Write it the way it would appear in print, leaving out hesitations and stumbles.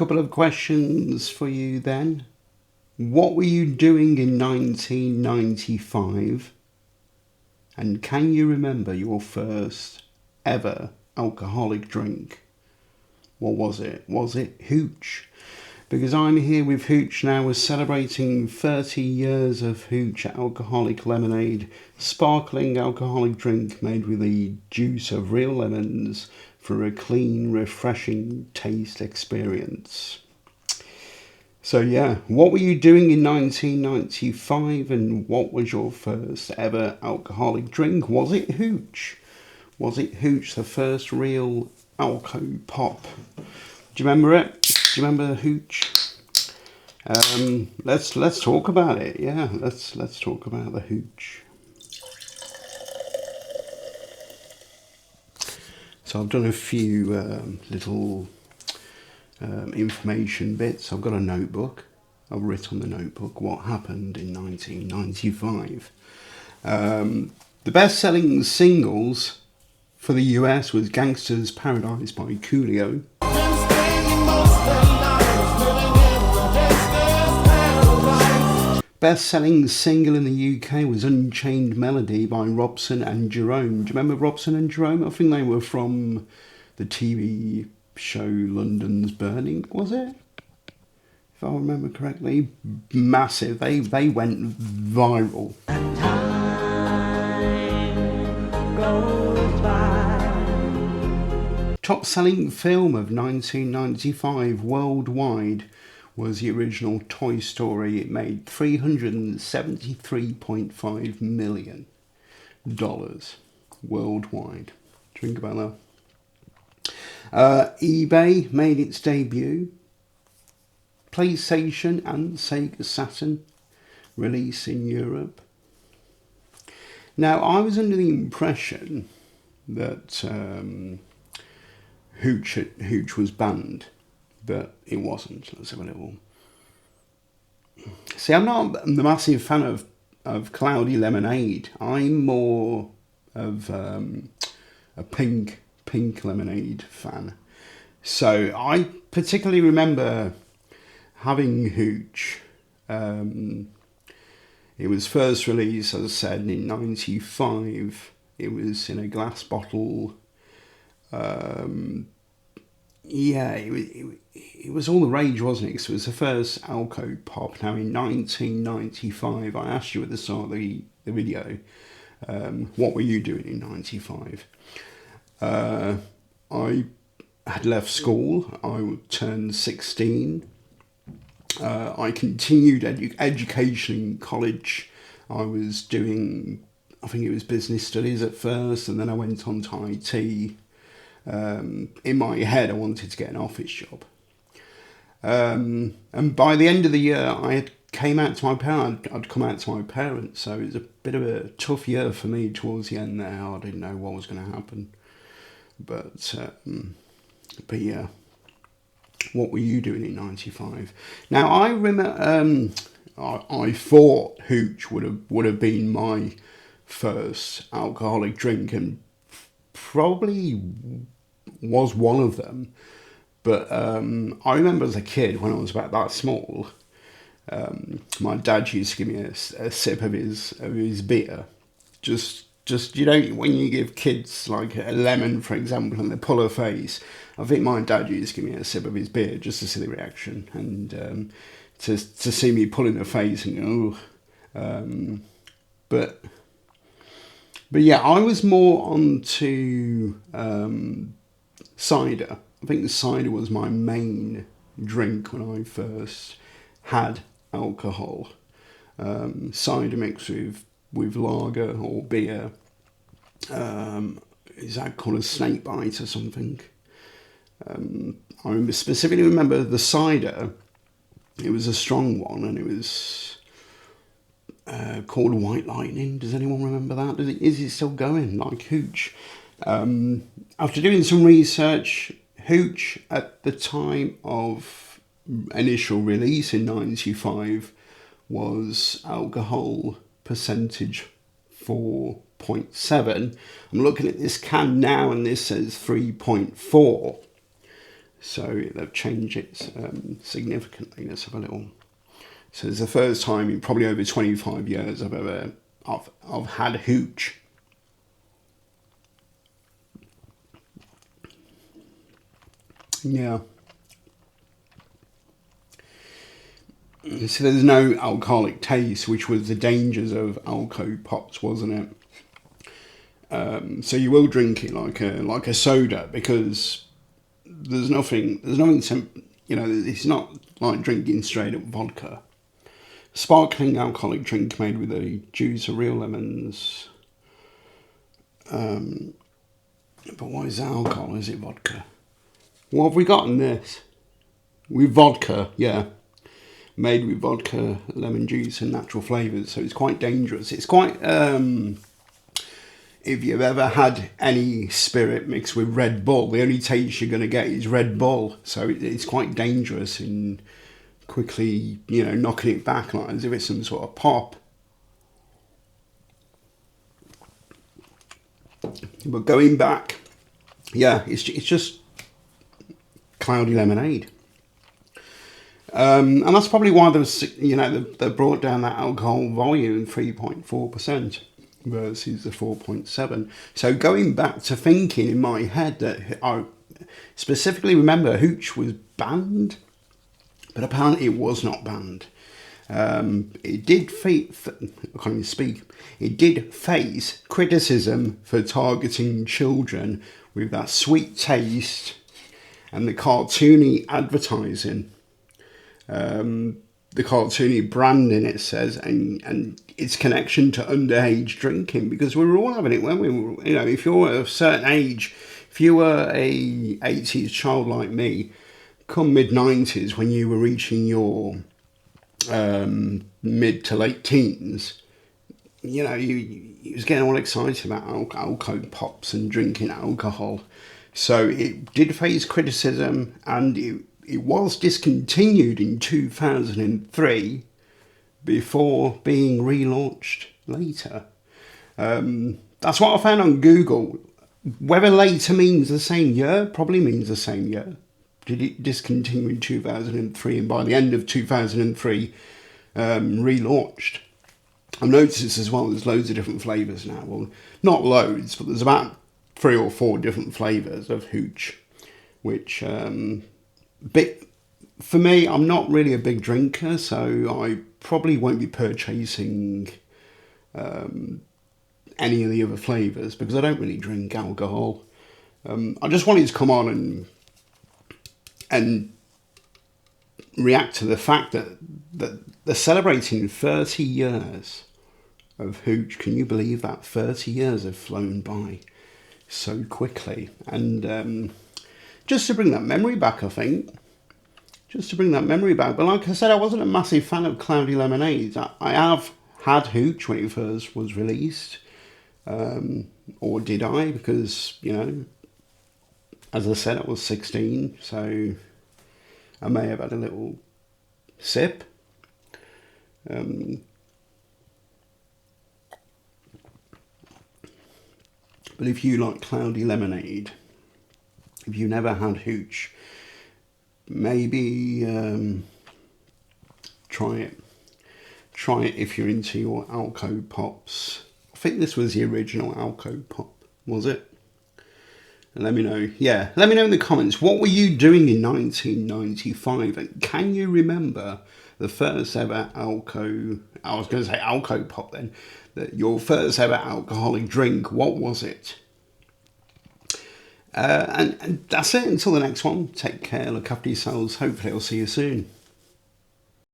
couple of questions for you then. What were you doing in 1995? And can you remember your first ever alcoholic drink? What was it? Was it Hooch? Because I'm here with Hooch now. We're celebrating 30 years of Hooch alcoholic lemonade, sparkling alcoholic drink made with the juice of real lemons for a clean, refreshing taste experience. So yeah, what were you doing in 1995 and what was your first ever alcoholic drink? Was it Hooch? Was it Hooch, the first real alco pop? Do you remember it? Do you remember Hooch? Let's talk about it. Yeah, let's talk about the Hooch. So I've done a few little information bits. I've got a notebook. I've written on the notebook what happened in 1995. The best-selling singles for the US was Gangster's Paradise by Coolio. Best-selling single in the UK was Unchained Melody by Robson and Jerome. Do you remember Robson and Jerome? I think they were from the TV show London's Burning, was it? If I remember correctly. Massive. They went viral. And time goes by. Top-selling film of 1995 worldwide was the original Toy Story. It made $373.5 million worldwide. Think about that. eBay made its debut. PlayStation and Sega Saturn release in Europe. Now, I was under the impression that Hooch was banned, but it wasn't. Let's have a little. See, I'm not the massive fan of Cloudy Lemonade. I'm more of a pink lemonade fan. So I particularly remember having Hooch. It was first released, as I said, in 95. It was in a glass bottle. It was all the rage, wasn't it? 'Cause it was the first alco pop. Now, in 1995, I asked you at the start of the video, what were you doing in 95? I had left school. I turned 16. I continued education in college. I was doing, I think it was business studies at first, and then I went on to IT. In my head, I wanted to get an office job. And by the end of the year, I'd come out to my parents. So it was a bit of a tough year for me towards the end there. I didn't know what was going to happen. But yeah, what were you doing in 95? Now, I remember, I thought Hooch would have been my first alcoholic drink, and probably was one of them. But I remember as a kid, when I was about that small, my dad used to give me a sip of his beer. Just you know, when you give kids like a lemon, for example, and they pull a face, I think my dad used to give me a sip of his beer just to see the reaction, and to see me pulling a face and but yeah, I was more onto cider. I think the cider was my main drink when I first had alcohol. Cider mixed with lager or beer. Is that called a snake bite or something? I specifically remember the cider. It was a strong one, and it was called White Lightning. Does anyone remember that? Is it still going, like Hooch? After doing some research, Hooch at the time of initial release in 95 was alcohol percentage 4.7. I'm looking at this can now and this says 3.4. So they've changed it significantly. Let's have a little. So it's the first time in probably over 25 years I've had Hooch. Yeah. So there's no alcoholic taste, which was the dangers of Alco Pops, wasn't it? So you will drink it like a soda, because there's nothing, it's not like drinking straight up vodka. Sparkling alcoholic drink made with the juice of real lemons. But what is alcohol? Is it vodka? What have we got in this? With vodka, yeah. Made with vodka, lemon juice and natural flavours. So it's quite dangerous. It's quite... if you've ever had any spirit mixed with Red Bull, the only taste you're going to get is Red Bull. So it's quite dangerous in quickly, knocking it back like as if it's some sort of pop. But going back, yeah, it's just cloudy lemonade. And that's probably why they brought down that alcohol volume 3.4% versus the 4.7. So going back to thinking in my head that I specifically remember Hooch was banned, but apparently it was not banned. It did It did face criticism for targeting children with that sweet taste and the cartoony advertising. The cartoony branding, it says, and its connection to underage drinking, because we were all having it when we were, if you're a certain age, if you were a 80s child like me, come mid-90s when you were reaching your mid to late teens, you was getting all excited about Alco Pops and drinking alcohol. So it did face criticism, and it was discontinued in 2003 before being relaunched later. That's what I found on Google. Whether later means the same year, probably means the same year. Did it discontinue in 2003 and by the end of 2003 relaunched? I've noticed as well there's loads of different flavours now. Well, not loads, but there's about 3 or 4 different flavours of Hooch, which... for me, I'm not really a big drinker, so I probably won't be purchasing any of the other flavours because I don't really drink alcohol. I just wanted to come on and react to the fact that they're celebrating 30 years of Hooch. Can you believe that? 30 years have flown by so quickly. And just to bring that memory back, I think. Just to bring that memory back. But like I said, I wasn't a massive fan of Cloudy Lemonade. I have had Hooch when it first was released. Or did I? Because, as I said, I was 16. So I may have had a little sip. But if you like Cloudy Lemonade, if you never had Hooch, maybe try it. Try it if you're into your Alco Pops. I think this was the original Alco Pop, was it? And let me know. Yeah, let me know in the comments. What were you doing in 1995? And can you remember the first ever Alco... I was going to say Alco Pop then. Your first ever alcoholic drink. What was it? And that's it. Until the next one. Take care. Look after yourselves. Hopefully I'll see you soon.